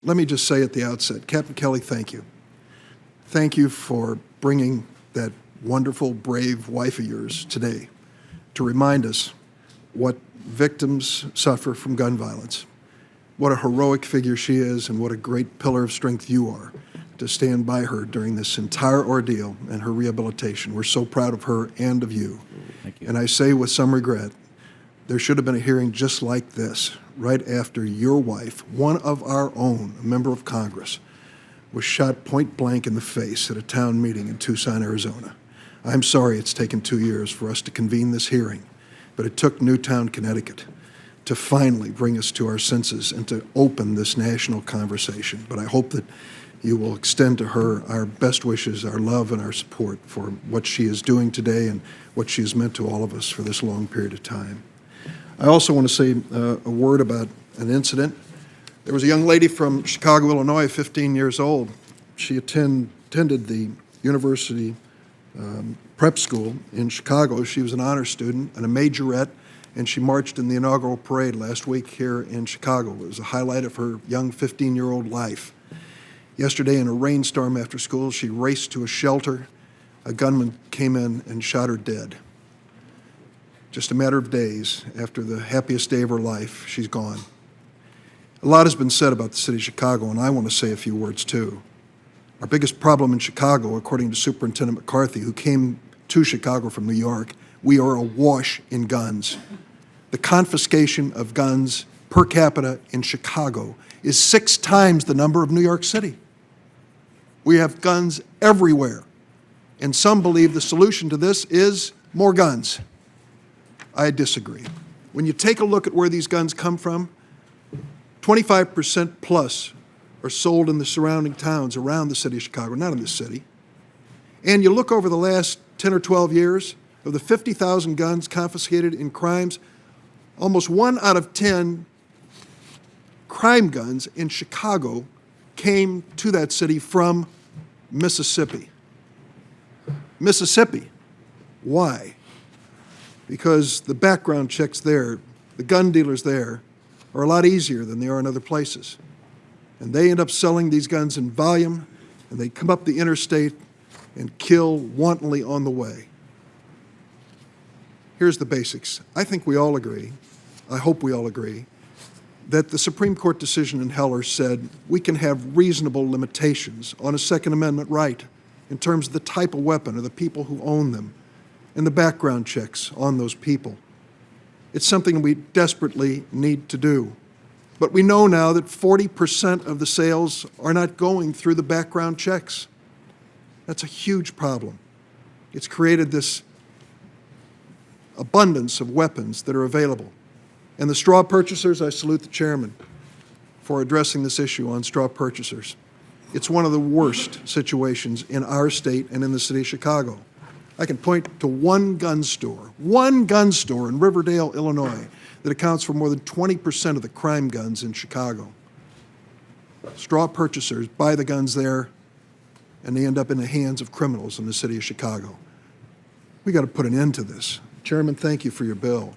Let me just say at the outset, Captain Kelly, thank you. Thank you for bringing that wonderful, brave wife of yours today to remind us what victims suffer from gun violence, what a heroic figure she is, and what a great pillar of strength you are to stand by her during this entire ordeal and her rehabilitation. We're so proud of her and of you. Thank you. And I say with some regret, there should have been a hearing just like this, right after your wife, one of our own, a member of Congress, was shot point blank in the face at a town meeting in Tucson, Arizona. I'm sorry it's taken 2 years for us to convene this hearing, but it took Newtown, Connecticut to finally bring us to our senses and to open this national conversation. But I hope that you will extend to her our best wishes, our love, and our support for what she is doing today and what she has meant to all of us for this long period of time. I also want to say a word about an incident. There was a young lady from Chicago, Illinois, 15 years old. She attended the university prep school in Chicago. She was an honor student and a majorette, and she marched in the inaugural parade last week here in Chicago. It was a highlight of her young 15-year-old life. Yesterday, in a rainstorm after school, she raced to a shelter. A gunman came in and shot her dead. Just a matter of days after the happiest day of her life, she's gone. A lot has been said about the city of Chicago, and I want to say a few words too. Our biggest problem in Chicago, according to Superintendent McCarthy, who came to Chicago from New York, we are awash in guns. The confiscation of guns per capita in Chicago is 6 times the number of New York City. We have guns everywhere, and some believe the solution to this is more guns. I disagree. When you take a look at where these guns come from, 25% plus are sold in the surrounding towns around the city of Chicago, not in the city. And you look over the last 10 or 12 years, of the 50,000 guns confiscated in crimes, almost 1 out of 10 crime guns in Chicago came to that city from Mississippi. Mississippi. Why? Because the background checks there, the gun dealers there, are a lot easier than they are in other places. And they end up selling these guns in volume, and they come up the interstate and kill wantonly on the way. Here's the basics. I think we all agree, I hope we all agree, that the Supreme Court decision in Heller said we can have reasonable limitations on a Second Amendment right in terms of the type of weapon or the people who own them and the background checks on those people. It's something we desperately need to do. But we know now that 40% of the sales are not going through the background checks. That's a huge problem. It's created this abundance of weapons that are available. And the straw purchasers, I salute the chairman for addressing this issue on straw purchasers. It's one of the worst situations in our state and in the city of Chicago. I can point to one gun store in Riverdale, Illinois, that accounts for more than 20% of the crime guns in Chicago. Straw purchasers buy the guns there, and they end up in the hands of criminals in the city of Chicago. We got to put an end to this. Chairman, thank you for your bill.